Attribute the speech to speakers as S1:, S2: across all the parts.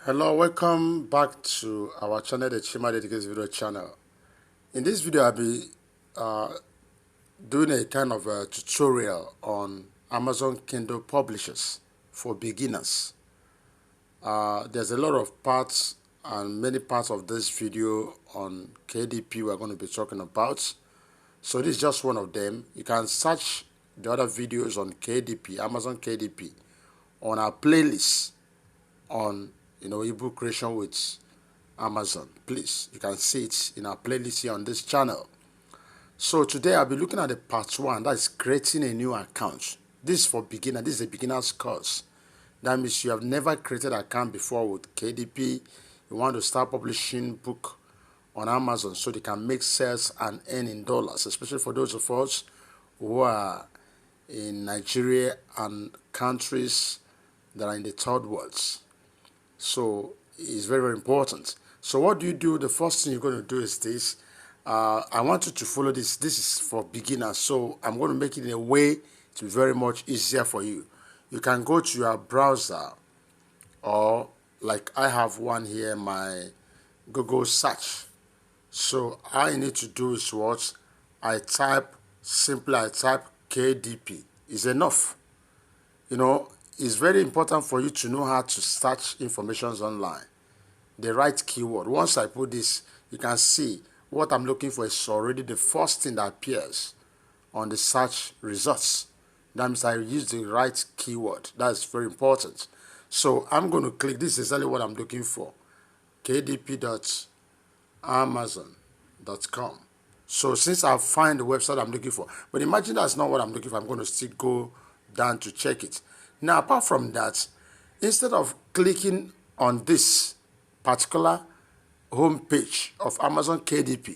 S1: Hello, welcome back to our channel, the Chima Dedicated Video channel. In this video, I'll be uh, doing a kind of a tutorial on Amazon Kindle publishers for beginners. There's a lot of parts and many parts of this video on KDP we're going to be talking about. So this is just one of them. You can search the other videos on KDP, Amazon KDP, on our playlist on ebook creation with Amazon. Please, you can see it in our playlist here on this channel. So today I'll be looking at the part 1, that is creating a new account. This is for beginner. This is a beginner's course. That means you have never created an account before with KDP. You want to start publishing book on Amazon so they can make sales and earn in dollars, especially for those of us who are in Nigeria and countries that are in the third world. So it's very, very important. So what do? The first thing you're going to do is this. I want you to follow this. This is for beginners. So I'm going to make it in a way to be very much easier for you. You can go to your browser, or like I have one here, my Google search. So all you need to do is what? I type KDP. Is enough. It's very important for you to know how to search information online. The right keyword. Once I put this, you can see what I'm looking for is already the first thing that appears on the search results. That means I use the right keyword. That's very important. So I'm going to click. This is exactly what I'm looking for. kdp.amazon.com. So since I find the website I'm looking for, but imagine that's not what I'm looking for. I'm going to still go down to check it. Now, apart from that, instead of clicking on this particular home page of Amazon KDP,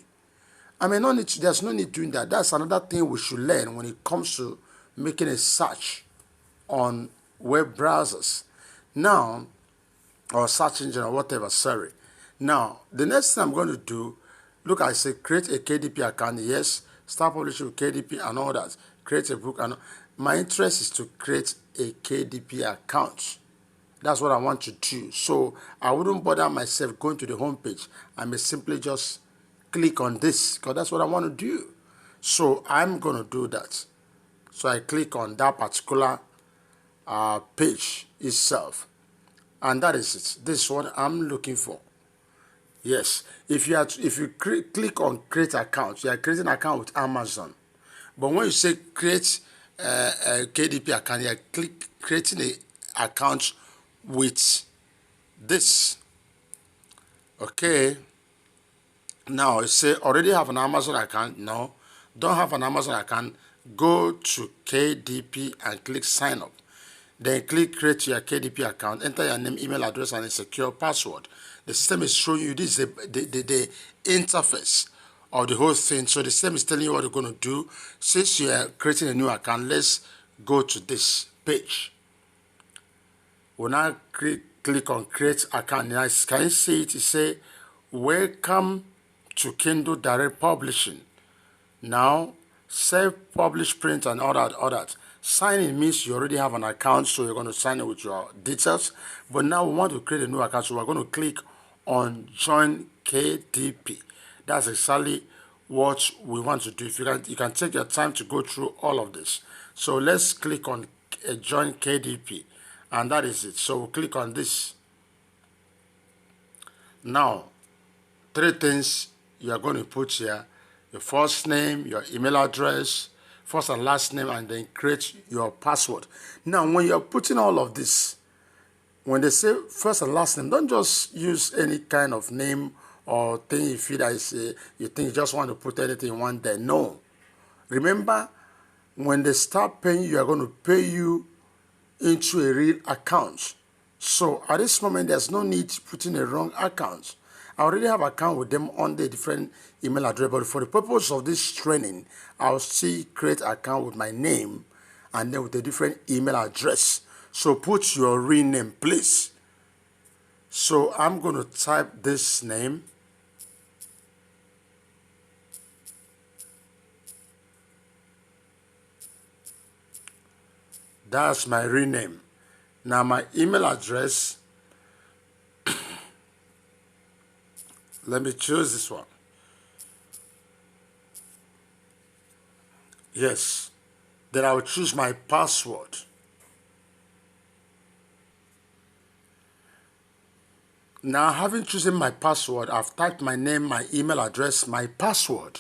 S1: there's no need doing that. That's another thing we should learn when it comes to making a search on web browsers. Now, or search engine or whatever, sorry. Now, the next thing I'm going to do, look, I say create a KDP account. Yes, start publishing with KDP and all that. Create a book. And my interest is to create a KDP account. That's what I want to do. So I wouldn't bother myself going to the home page. I may simply just click on this because that's what I want to do. So I'm going to do that. So I click on that particular page itself. And that is it. This is what I'm looking for. Yes. If you click on create account, you are creating an account with Amazon. But when you say create a KDP account, you are creating an account with this. Okay. Now, you say already have an Amazon account. No. Don't have an Amazon account. Go to KDP and click sign up. Then click create your KDP account. Enter your name, email address, and a secure password. The system is showing you this is the interface of the whole thing. So the system is telling you what you're going to do. Since you are creating a new account, let's go to this page. We'll now click on create account. Now, can you see it? It says welcome to Kindle Direct Publishing. Now, self-publish, print, and all that. Sign in means you already have an account, so you're going to sign in with your details. But now we want to create a new account, so we're going to click on join KDP. That's exactly what we want to do. If you can take your time to go through all of this. So let's click on join KDP, and that is it. So we'll click on this. Now, 3 things you are going to put here: your first name, your email address, first and last name, and then create your password. Now, when you're putting all of this, when they say first and last name, don't just use any kind of name or thing you feel that you think you just want to put anything you want there. No. Remember, when they start paying you, are going to pay you into a real account. So at this moment, there's no need to put in a wrong account. I already have an account with them on the different email address, but for the purpose of this training, I'll still create an account with my name and then with a different email address. So put your real name, please. So I'm going to type this name. That's my real name. Now my email address, Let me choose this one. Yes. Then I will choose my password. Now, having chosen my password, I've typed my name, my email address, my password.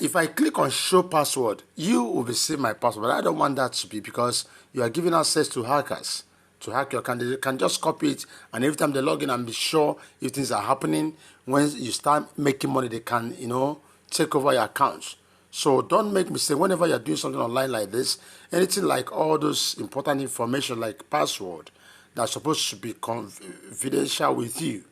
S1: If I click on show password, you will be seeing my password. But I don't want that to be, because you are giving access to hackers to hack your account. They can just copy it, and every time they log in and be sure if things are happening, when you start making money, they can, take over your accounts. So don't make mistake whenever you're doing something online like this. Anything like all those important information like password that's supposed to be confidential with you,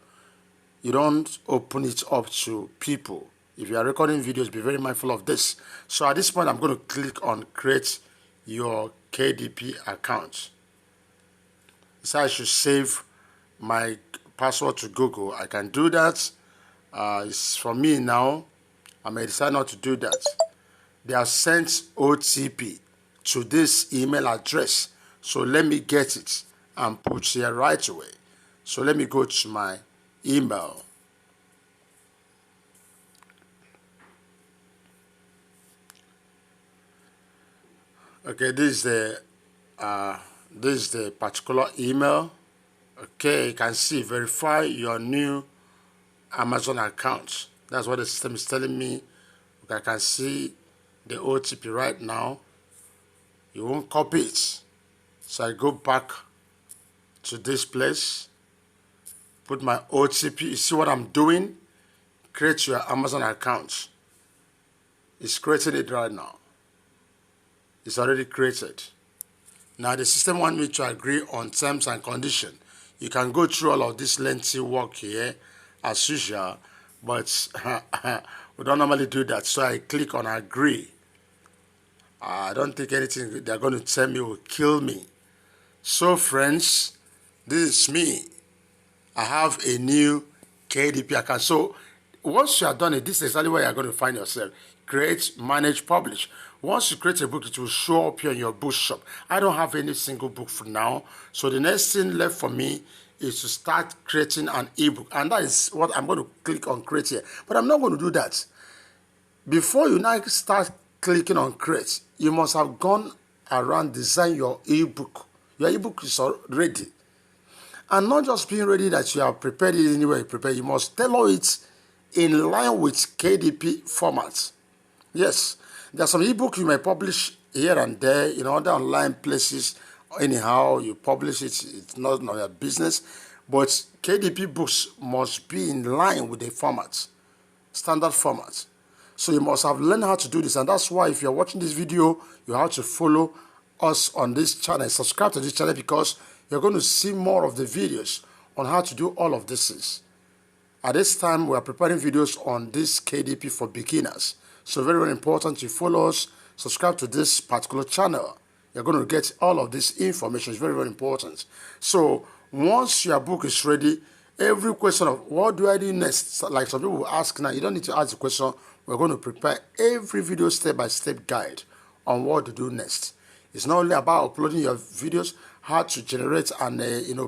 S1: you don't open it up to people. If you are recording videos, be very mindful of this. So at this point, I'm going to click on create your KDP account. So I should save my password to Google. I can do that. It's for me now. I may decide not to do that. They have sent OTP to this email address. So let me get it and put here right away. So let me go to my email. Okay, this is the particular email. Okay, you can see verify your new Amazon account. That's what the system is telling me. Okay, I can see the OTP right now. You won't copy it. So I go back to this place, put my OTP. You see what I'm doing? Create your Amazon account. It's creating it right now. It's already created. Now the system wants me to agree on terms and conditions. You can go through all of this lengthy work here as usual, but we don't normally do that. So I click on agree. I don't think anything they're going to tell me will kill me. So friends, this is me. I have a new KDP account. So once you are done it, this is exactly where you're going to find yourself. Create, manage, publish. Once you create a book, it will show up here in your bookshop. I don't have any single book for now. So the next thing left for me is to start creating an ebook. And that is what I'm going to click on create here. But I'm not going to do that. Before you now start clicking on create, you must have gone around design your ebook. Your ebook is ready. And not just being ready that you have prepared it anywhere you prepare, you must tailor it in line with KDP format. Yes, there are some ebook you may publish here and there in other online places. Anyhow, you publish it, it's not your business. But KDP books must be in line with the format, standard format. So you must have learned how to do this. And that's why if you're watching this video, you have to follow us on this channel. Subscribe to this channel because you're going to see more of the videos on how to do all of this things. At this time, we are preparing videos on this KDP for beginners. So very, very important you follow us, subscribe to this particular channel. You're going to get all of this information. It's very, very important. So once your book is ready, every question of what do I do next, like some people will ask now, you don't need to ask the question. We're going to prepare every video step-by-step guide on what to do next. It's not only about uploading your videos, how to generate and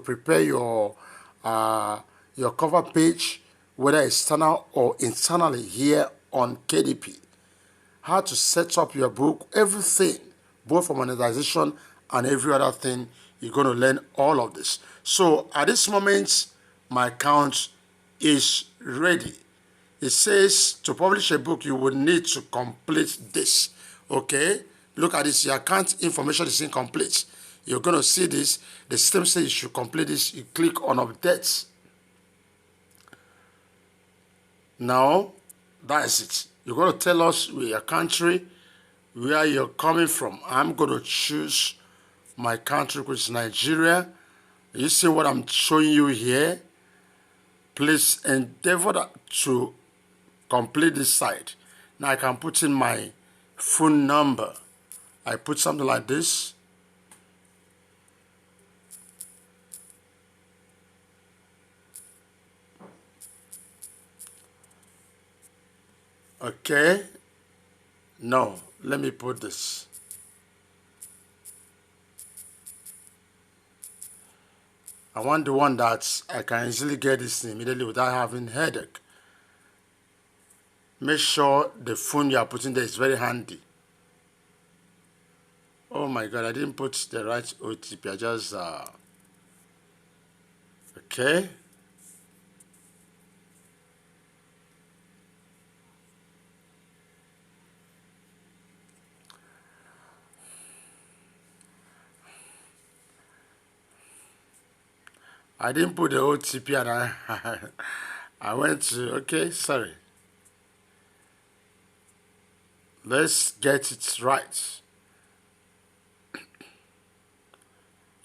S1: prepare your cover page, whether external or internally here on KDP. How to set up your book, everything, both for monetization and every other thing. You're going to learn all of this. So at this moment, my account is ready. It says to publish a book, you will need to complete this. Okay? Look at this. Your account information is incomplete. You're going to see this. The system says you should complete this. You click on updates. Now, that is it. You're going to tell us your country, where you're coming from. I'm going to choose my country, which is Nigeria. You see what I'm showing you here? Please endeavor to complete this site. Now I can put in my phone number. I put something like this. Okay. No, let me put this. I want the one that I can easily get this immediately without having headache. Make sure the phone you are putting there is very handy. Oh my God, I didn't put the right OTP. I just, okay. I didn't put the OTP and I went to, okay, sorry. Let's get it right.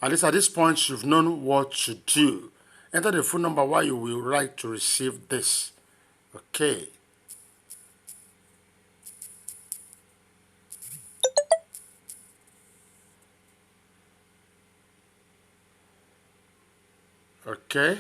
S1: At least at this point, you've known what to do. Enter the phone number where you will like to receive this. Okay. Okay.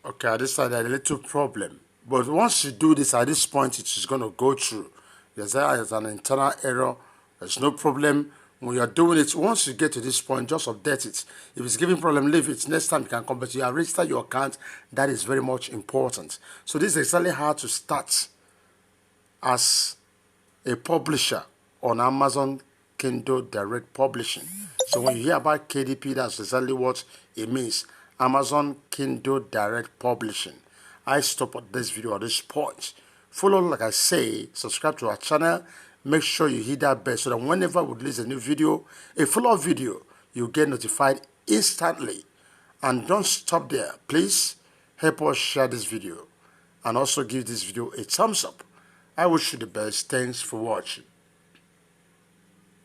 S1: Okay, at this side, there's a little problem. But once you do this, at this point, it is going to go through. There's an internal error. There's no problem. When you're doing it, once you get to this point, just update it. If it's giving problem, leave it. Next time you can come back. You have registered your account. That is very much important. So this is exactly how to start as a publisher on Amazon Kindle Direct Publishing. So when you hear about KDP, that's exactly what it means. Amazon Kindle Direct Publishing. I stop at this video at this point. Follow, like I say, subscribe to our channel. Make sure you hit that bell so that whenever we release a new video, a follow-up video, you get notified instantly. And don't stop there. Please help us share this video and also give this video a thumbs up. I wish you the best. Thanks for watching.